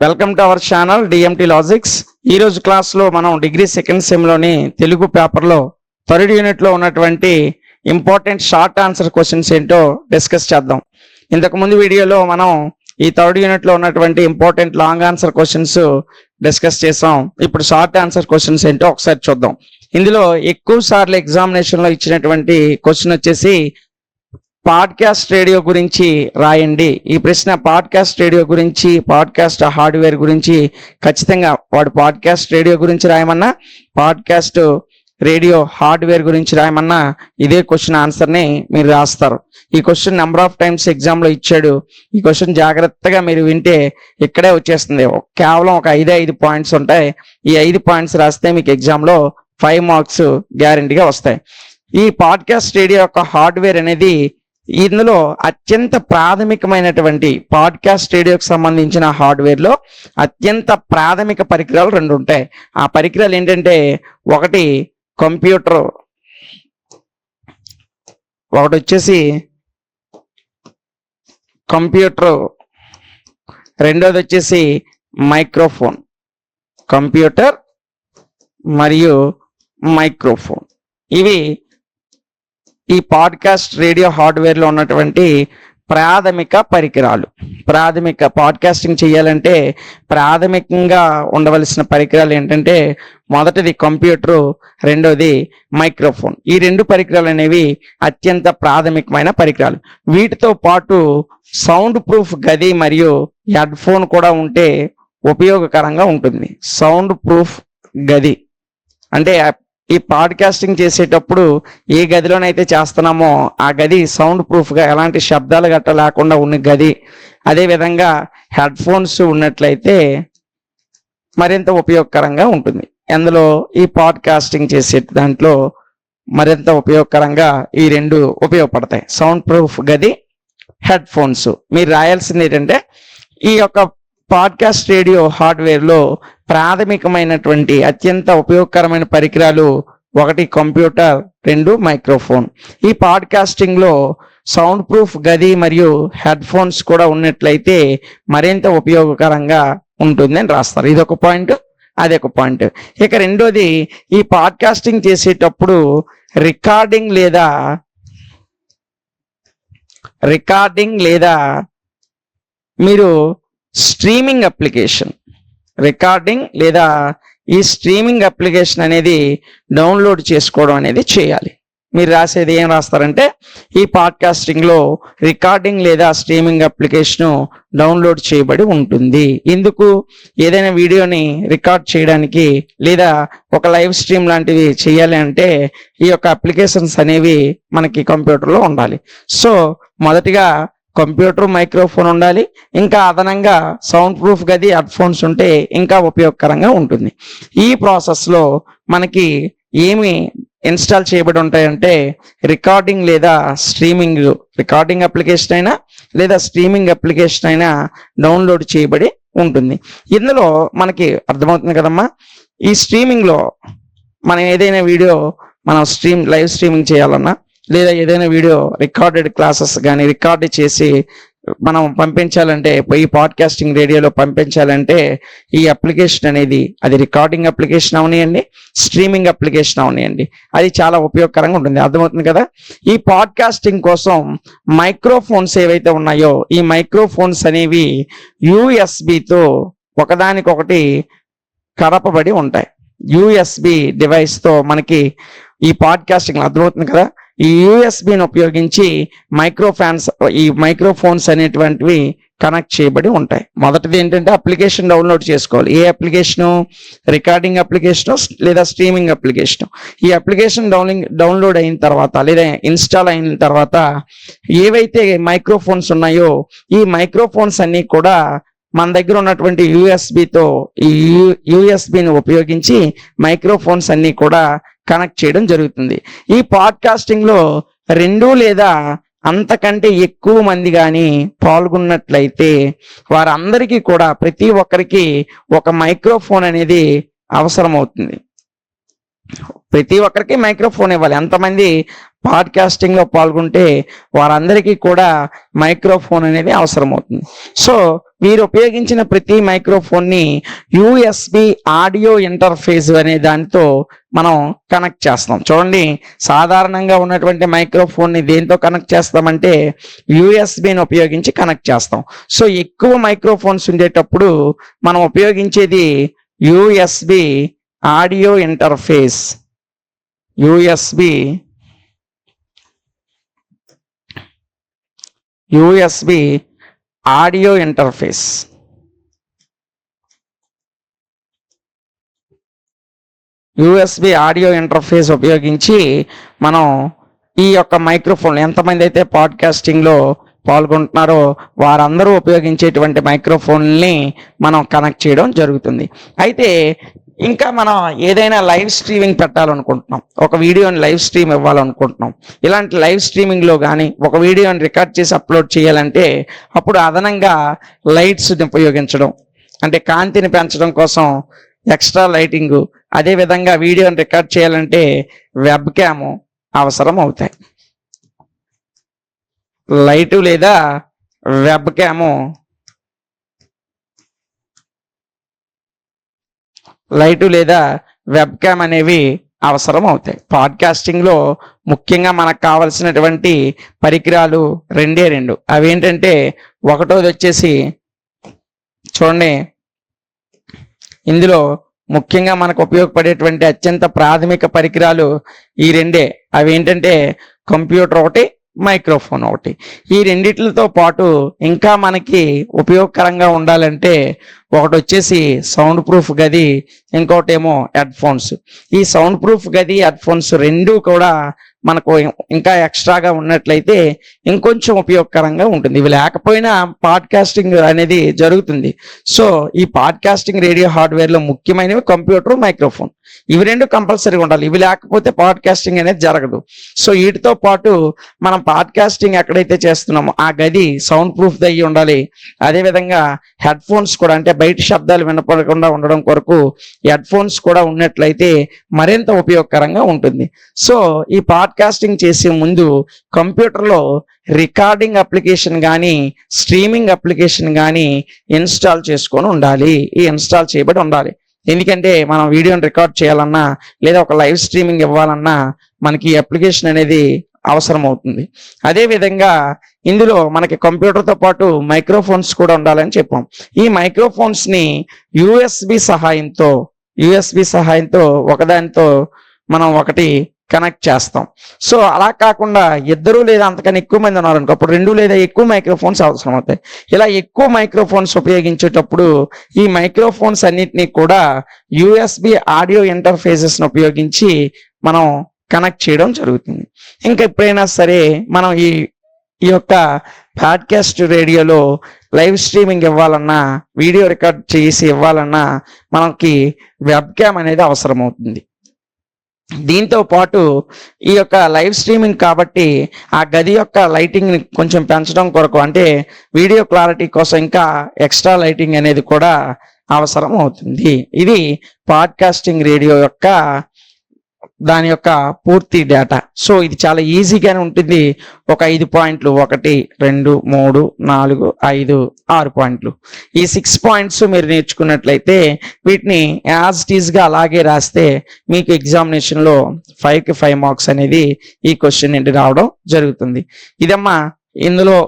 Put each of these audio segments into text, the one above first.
Welcome to our channel DMT logics. ఈ రోజు class లో మనం డిగ్రీ సెకండ్ సెమ్ లోని తెలుగు పేపర్ లో థర్డ్ యూనిట్ లో ఉన్నటువంటి ఇంపార్టెంట్ షార్ట్ ఆన్సర్ క్వశ్చన్స్ ఏంటో డిస్కస్ చేద్దాం. ఇంతకు ముందు వీడియోలో మనం ఈ థర్డ్ యూనిట్ లో ఉన్నటువంటి important long answer questions discuss చేసాం. ఇప్పుడు షార్ట్ ఆన్సర్ క్వశ్చన్స్ ఏంటో ఒకసారి చూద్దాం. ఇందులో ఎక్కువ సార్లు ఎగ్జామినేషన్ లో ఇచ్చినటువంటి క్వశ్చన్ వచ్చేసి పాడ్కాస్ట్ రేడియో గురించి రాయండి. ఈ ప్రశ్న పాడ్కాస్ట్ రేడియో గురించి, పాడ్కాస్ట్ హార్డ్వేర్ గురించి ఖచ్చితంగా వాడు పాడ్కాస్ట్ రేడియో గురించి రాయమన్నా, పాడ్కాస్ట్ రేడియో హార్డ్వేర్ గురించి రాయమన్నా ఇదే క్వశ్చన్ ఆన్సర్ని మీరు రాస్తారు. ఈ క్వశ్చన్ నెంబర్ ఆఫ్ టైమ్స్ ఎగ్జామ్లో ఇచ్చాడు. ఈ క్వశ్చన్ జాగ్రత్తగా మీరు వింటే ఇక్కడే వచ్చేస్తుంది. కేవలం ఒక 5 పాయింట్స్ ఉంటాయి. ఈ 5 పాయింట్స్ రాస్తే మీకు ఎగ్జామ్లో 5 మార్క్స్ గ్యారెంటీగా వస్తాయి. ఈ పాడ్కాస్ట్ రేడియో యొక్క హార్డ్వేర్ అనేది ఇందులో అత్యంత ప్రాథమికమైనటువంటి పాడ్కాస్ట్ రేడియోకి సంబంధించిన హార్డ్వేర్ లో అత్యంత ప్రాథమిక పరికరాలు 2 ఉంటాయి. ఆ పరికరాలు ఏంటంటే, ఒకటి కంప్యూటర్, ఒకటి వచ్చేసి కంప్యూటర్, రెండోది వచ్చేసి మైక్రోఫోన్. కంప్యూటర్ మరియు మైక్రోఫోన్, ఇవి ఈ పాడ్కాస్ట్ రేడియో హార్డ్వేర్ లో ఉన్నటువంటి ప్రాథమిక పరికరాలు. ప్రాథమిక పాడ్కాస్టింగ్ చేయాలంటే ప్రాథమికంగా ఉండవలసిన పరికరాలు ఏంటంటే, మొదటిది కంప్యూటరు, రెండోది మైక్రోఫోన్. ఈ 2 పరికరాలు అనేవి అత్యంత ప్రాథమికమైన పరికరాలు. వీటితో పాటు సౌండ్ ప్రూఫ్ గది మరియు హెడ్ ఫోన్ కూడా ఉంటే ఉపయోగకరంగా ఉంటుంది. సౌండ్ ప్రూఫ్ గది అంటే ఈ పాడ్కాస్టింగ్ చేసేటప్పుడు ఏ గదిలోనైతే చేస్తున్నామో ఆ గది సౌండ్ ప్రూఫ్గా ఎలాంటి శబ్దాలు గట్ట లేకుండా ఉన్న గది. అదేవిధంగా హెడ్ ఫోన్స్ ఉన్నట్లయితే మరింత ఉపయోగకరంగా ఉంటుంది. అందులో ఈ పాడ్కాస్టింగ్ చేసే దాంట్లో మరింత ఉపయోగకరంగా ఈ 2 ఉపయోగపడతాయి, సౌండ్ ప్రూఫ్ గది, హెడ్ ఫోన్స్. మీరు రాయాల్సింది ఏంటంటే, ఈ యొక్క పాడ్కాస్ట్ రేడియో హార్డ్వేర్లో ప్రాథమికమైనటువంటి అత్యంత ఉపయోగకరమైన పరికరాలు, ఒకటి కంప్యూటర్, 2 మైక్రోఫోన్. ఈ పాడ్కాస్టింగ్లో సౌండ్ ప్రూఫ్ గది మరియు హెడ్ ఫోన్స్ కూడా ఉన్నట్లయితే మరింత ఉపయోగకరంగా ఉంటుందని రాస్తారు. ఇదొక పాయింట్, అదొక పాయింట్. ఇక రెండోది, ఈ పాడ్కాస్టింగ్ చేసేటప్పుడు రికార్డింగ్ లేదా మీరు స్ట్రీమింగ్ అప్లికేషన్, రికార్డింగ్ లేదా ఈ స్ట్రీమింగ్ అప్లికేషన్ అనేది డౌన్లోడ్ చేసుకోవడం అనేది చేయాలి. మీరు రాసేది ఏం రాస్తారంటే, ఈ పాడ్కాస్టింగ్లో రికార్డింగ్ లేదా స్ట్రీమింగ్ అప్లికేషన్ డౌన్లోడ్ చేయబడి ఉంటుంది. ఇందుకు ఏదైనా వీడియోని రికార్డ్ చేయడానికి లేదా ఒక లైవ్ స్ట్రీమ్ లాంటివి చేయాలి అంటే ఈ యొక్క అప్లికేషన్స్ అనేవి మనకి కంప్యూటర్లో ఉండాలి. సో మొదటిగా కంప్యూటర్, మైక్రోఫోన్ ఉండాలి. ఇంకా అదనంగా సౌండ్ ప్రూఫ్ గది, హెడ్ ఫోన్స్ ఉంటే ఇంకా ఉపయోగకరంగా ఉంటుంది. ఈ ప్రాసెస్లో మనకి ఏమి ఇన్స్టాల్ చేయబడి ఉంటాయంటే, రికార్డింగ్ లేదా రికార్డింగ్ అప్లికేషన్ అయినా లేదా స్ట్రీమింగ్ అప్లికేషన్ అయినా డౌన్లోడ్ చేయబడి ఉంటుంది. ఇందులో మనకి అర్థమవుతుంది కదమ్మా, ఈ స్ట్రీమింగ్లో మనం ఏదైనా వీడియో లైవ్ స్ట్రీమింగ్ చేయాలన్నా లేదా ఏదైనా వీడియో రికార్డెడ్ క్లాసెస్ కానీ రికార్డ్ చేసి మనం పంపించాలంటే, ఈ పాడ్కాస్టింగ్ రేడియోలో పంపించాలంటే ఈ అప్లికేషన్ అనేది, అది రికార్డింగ్ అప్లికేషన్ అవనియండి, స్ట్రీమింగ్ అప్లికేషన్ అవనియండి, అది చాలా ఉపయోగకరంగా ఉంటుంది. అర్థమవుతుంది కదా. ఈ పాడ్కాస్టింగ్ కోసం మైక్రోఫోన్స్ ఏవైతే ఉన్నాయో ఈ మైక్రోఫోన్స్ అనేవి యూఎస్బితో ఒకదానికొకటి కలపబడి ఉంటాయి. యూఎస్బి డివైస్తో మనకి ఈ పాడ్కాస్టింగ్ అర్థమవుతుంది కదా. ఈ యూఎస్బిని ఉపయోగించి ఈ మైక్రోఫోన్స్ అనేటువంటివి కనెక్ట్ చేయబడి ఉంటాయి. మొదటిది ఏంటంటే, అప్లికేషన్ డౌన్లోడ్ చేసుకోవాలి. ఏ అప్లికేషను? రికార్డింగ్ అప్లికేషను లేదా స్ట్రీమింగ్ అప్లికేషను. ఈ అప్లికేషన్ డౌన్లోడ్ అయిన తర్వాత లేదా ఇన్స్టాల్ అయిన తర్వాత ఏవైతే మైక్రోఫోన్స్ ఉన్నాయో ఈ మైక్రోఫోన్స్ అన్నీ కూడా మన దగ్గర ఉన్నటువంటి యూఎస్బిని ఉపయోగించి మైక్రోఫోన్స్ అన్నీ కూడా కనెక్ట్ చేయడం జరుగుతుంది. ఈ పాడ్కాస్టింగ్ లో 2 లేదా అంతకంటే ఎక్కువ మంది కానీ పాల్గొన్నట్లయితే వారందరికీ కూడా ప్రతి ఒక్కరికి ఒక మైక్రోఫోన్ అనేది అవసరం అవుతుంది. ప్రతి ఒక్కరికి మైక్రోఫోన్ ఇవ్వాలి. ఎంతమంది పాడ్కాస్టింగ్ లో పాల్గొంటే వారందరికీ కూడా మైక్రోఫోన్ అనేది అవసరం అవుతుంది. సో వీరు ఉపయోగించిన ప్రతి మైక్రోఫోన్ని యూఎస్బి ఆడియో ఇంటర్ఫేస్ అనే దానితో మనం కనెక్ట్ చేస్తాం. చూడండి, సాధారణంగా ఉన్నటువంటి మైక్రోఫోన్ని దేంతో కనెక్ట్ చేస్తామంటే యూఎస్బిని ఉపయోగించి కనెక్ట్ చేస్తాం. సో ఎక్కువ మైక్రోఫోన్స్ ఉండేటప్పుడు మనం ఉపయోగించేది USB audio interface. USB audio interface. USB audio interface ఉపయోగించి మనం ఈ యొక్క మైక్రోఫోన్, ఎంతమంది అయితే పాడ్కాస్టింగ్లో పాల్గొంటున్నారో వారందరూ ఉపయోగించేటువంటి మైక్రోఫోన్ని మనం కనెక్ట్ చేయడం జరుగుతుంది. అయితే ఇంకా మనం ఏదైనా లైవ్ స్ట్రీమింగ్ పెట్టాలనుకుంటున్నాం, ఒక వీడియోని లైవ్ స్ట్రీమ్ ఇవ్వాలనుకుంటున్నాం. ఇలాంటి లైవ్ స్ట్రీమింగ్లో కానీ ఒక వీడియోని రికార్డ్ చేసి అప్లోడ్ చేయాలంటే అప్పుడు అదనంగా లైట్స్ని ఉపయోగించడం, అంటే కాంతిని పెంచడం కోసం ఎక్స్ట్రా లైటింగు, అదేవిధంగా వీడియోని రికార్డ్ చేయాలంటే వెబ్ క్యాము అవసరం అవుతాయి. లైటు లేదా వెబ్ క్యాము అనేవి అవసరం అవుతాయి. పాడ్కాస్టింగ్లో ముఖ్యంగా మనకు కావలసినటువంటి పరికరాలు రెండు. అవేంటంటే ఒకటోది వచ్చేసి చూడండి, ఇందులో ముఖ్యంగా మనకు ఉపయోగపడేటువంటి అత్యంత ప్రాథమిక పరికరాలు ఈ రెండే. అవేంటంటే కంప్యూటర్ ఒకటి, మైక్రోఫోన్ ఒకటి. ఈ రెండిట్లతో పాటు ఇంకా మనకి ఉపయోగకరంగా ఉండాలంటే ఒకటి వచ్చేసి సౌండ్ ప్రూఫ్ గది, ఇంకోటి ఏమో హెడ్ ఫోన్స్. ఈ సౌండ్ ప్రూఫ్ గది, హెడ్ ఫోన్స్ రెండు కూడా మనకు ఇంకా ఎక్స్ట్రాగా ఉన్నట్లయితే ఇంకొంచెం ఉపయోగకరంగా ఉంటుంది. ఇవి లేకపోయినా పాడ్కాస్టింగ్ అనేది జరుగుతుంది. సో ఈ పాడ్కాస్టింగ్ రేడియో హార్డ్వేర్లో ముఖ్యమైనవి కంప్యూటర్, మైక్రోఫోన్. ఇవి రెండు కంపల్సరీగా ఉండాలి. ఇవి లేకపోతే పాడ్కాస్టింగ్ అనేది జరగదు. సో వీటితో పాటు మనం పాడ్కాస్టింగ్ ఎక్కడైతే చేస్తున్నామో ఆ గది సౌండ్ ప్రూఫ్ అయ్యి ఉండాలి. అదేవిధంగా హెడ్ ఫోన్స్ కూడా, అంటే బయట శబ్దాలు వినపడకుండా ఉండడం కొరకు హెడ్ ఫోన్స్ కూడా ఉన్నట్లయితే మరింత ఉపయోగకరంగా ఉంటుంది. సో ఈ పాడ్కాస్టింగ్ చేసే ముందు కంప్యూటర్లో రికార్డింగ్ అప్లికేషన్ కానీ స్ట్రీమింగ్ అప్లికేషన్ కానీ ఇన్స్టాల్ చేసుకొని ఉండాలి. ఈ ఇన్స్టాల్ చేయబడి ఉండాలి. ఎందుకంటే మనం వీడియోని రికార్డ్ చేయాలన్నా లేదా ఒక లైవ్ స్ట్రీమింగ్ ఇవ్వాలన్నా మనకి అప్లికేషన్ అనేది అవసరం అవుతుంది. అదేవిధంగా ఇందులో మనకి కంప్యూటర్తో పాటు మైక్రోఫోన్స్ కూడా ఉండాలని చెప్పాం. ఈ మైక్రోఫోన్స్ని యూఎస్బి సహాయంతో ఒకదానితో మనం ఒకటి కనెక్ట్ చేస్తాం. సో అలా కాకుండా ఇద్దరు లేదా అంతకన్నా ఎక్కువ మంది ఉన్నారనుకో, అప్పుడు రెండు లేదా ఎక్కువ మైక్రోఫోన్స్ అవసరం అవుతాయి. ఇలా ఎక్కువ మైక్రోఫోన్స్ ఉపయోగించేటప్పుడు ఈ మైక్రోఫోన్స్ అన్నిటినీ కూడా యూఎస్బి ఆడియో ఇంటర్ఫేసెస్ను ఉపయోగించి మనం కనెక్ట్ చేయడం జరుగుతుంది. ఇంకా ఎప్పుడైనా సరే మనం ఈ యొక్క పాడ్కాస్ట్ రేడియోలో లైవ్ స్ట్రీమింగ్ ఇవ్వాలన్నా, వీడియో రికార్డ్ చేసి ఇవ్వాలన్నా మనకి వెబ్ క్యామ్ అనేది అవసరం అవుతుంది. దీంతో పాటు ఈ యొక్క లైవ్ స్ట్రీమింగ్ కాబట్టి ఆ గది యొక్క లైటింగ్ని కొంచెం పెంచడం కొరకు, అంటే వీడియో క్లారిటీ కోసం ఇంకా ఎక్స్ట్రా లైటింగ్ అనేది కూడా అవసరం అవుతుంది. ఇది పాడ్కాస్టింగ్ రేడియో యొక్క దాని యొక్క పూర్తి డేటా. సో ఇది చాలా ఈజీగానే ఉంటుంది. ఒక 5 పాయింట్లు, 1 2 3 4 5 6 పాయింట్లు. ఈ 6 పాయింట్స్ మీరు నేర్చుకున్నట్లయితే వీటిని యాజ్ ఇట్ ఈజ్గా అలాగే రాస్తే మీకు ఎగ్జామినేషన్లో 5కి 5 మార్క్స్ అనేది ఈ క్వశ్చన్ నుండి రావడం జరుగుతుంది. ఇదమ్మా ఇందులో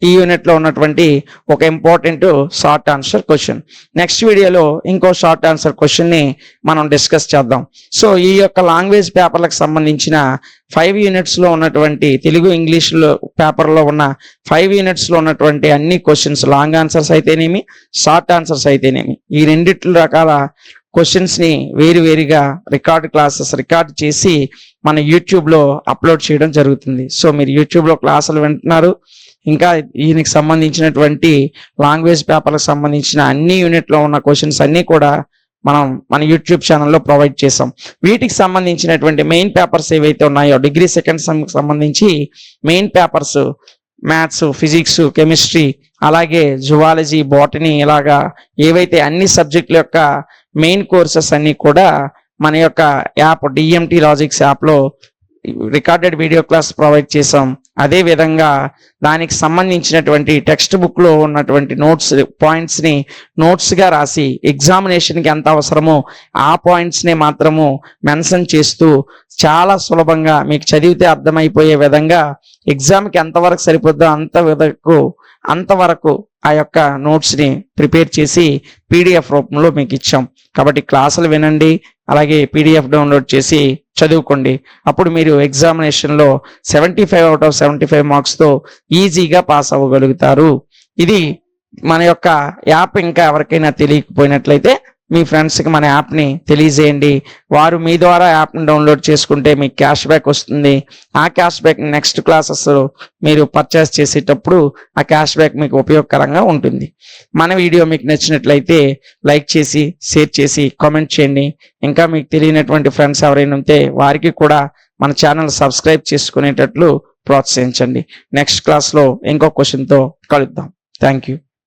ఈ యూనిట్లో ఉన్నటువంటి ఒక important short answer question. Next వీడియోలో ఇంకో షార్ట్ ఆన్సర్ క్వశ్చన్ని మనం డిస్కస్ చేద్దాం. సో ఈ యొక్క లాంగ్వేజ్ పేపర్లకు సంబంధించిన 5 యూనిట్స్లో ఉన్నటువంటి తెలుగు ఇంగ్లీష్లో పేపర్లో ఉన్న 5 యూనిట్స్లో ఉన్నటువంటి అన్ని క్వశ్చన్స్, లాంగ్ ఆన్సర్స్ అయితేనేమి షార్ట్ ఆన్సర్స్ అయితేనేమి, ఈ రెండిట్లు రకాల క్వశ్చన్స్ని వేరువేరుగా రికార్డ్ చేసి మన యూట్యూబ్లో అప్లోడ్ చేయడం జరుగుతుంది. సో మీరు యూట్యూబ్లో క్లాసులు వింటున్నారు. ఇంకా దీనికి సంబంధించినటువంటి లాంగ్వేజ్ పేపర్లకు సంబంధించిన అన్ని యూనిట్లో ఉన్న క్వశ్చన్స్ అన్నీ కూడా మనం మన యూట్యూబ్ ఛానల్లో ప్రొవైడ్ చేసాం. వీటికి సంబంధించినటువంటి మెయిన్ పేపర్స్ ఏవైతే ఉన్నాయో డిగ్రీ సెకండ్ సెమ్కి సంబంధించి main papers maths, physics, chemistry, అలాగే జువాలజీ, బాటనీ, ఇలాగా ఏవైతే అన్ని సబ్జెక్టుల యొక్క మెయిన్ కోర్సెస్ అన్నీ కూడా మన యొక్క యాప్ DMT లాజిక్స్ యాప్లో రికార్డెడ్ వీడియో క్లాస్ ప్రొవైడ్ చేసాం. అదే విధంగా దానికి సంబంధించినటువంటి టెక్స్ట్ బుక్ లో ఉన్నటువంటి పాయింట్స్ ని నోట్స్ గా రాసి ఎగ్జామినేషన్ కి ఎంత అవసరమో ఆ పాయింట్స్ ని మాత్రము మెన్షన్ చేస్తూ చాలా సులభంగా మీకు చదివితే అర్థమైపోయే విధంగా ఎగ్జామ్ కి ఎంతవరకు సరిపోద్దో అంతవరకు ఆ యొక్క నోట్స్ ని ప్రిపేర్ చేసి పీడిఎఫ్ రూపంలో మీకు ఇచ్చాం. కాబట్టి క్లాసులు వినండి, అలాగే పీడిఎఫ్ డౌన్లోడ్ చేసి చదువుకోండి. అప్పుడు మీరు ఎగ్జామినేషన్లో 75 out of 75 మార్క్స్తో ఈజీగా పాస్ అవ్వగలుగుతారు. ఇది మన యొక్క యాప్ ఇంకా ఎవరికైనా తెలియకపోయినట్లయితే మీ ఫ్రెండ్స్కి మన యాప్ని తెలియజేయండి. వారు మీ ద్వారా యాప్ని డౌన్లోడ్ చేసుకుంటే మీకు క్యాష్ బ్యాక్ వస్తుంది. ఆ క్యాష్ బ్యాక్ నెక్స్ట్ క్లాసెస్ మీరు పర్చేస్ చేసేటప్పుడు ఆ క్యాష్ బ్యాక్ మీకు ఉపయోగకరంగా ఉంటుంది. మన వీడియో మీకు నచ్చినట్లయితే లైక్ చేసి, షేర్ చేసి, కామెంట్ చేయండి. ఇంకా మీకు తెలియనటువంటి ఫ్రెండ్స్ ఎవరైనా ఉంటే వారికి కూడా మన ఛానల్ సబ్స్క్రైబ్ చేసుకునేటట్లు ప్రోత్సహించండి. నెక్స్ట్ క్లాస్లో ఇంకో క్వశ్చన్తో కలుద్దాం. Thank you.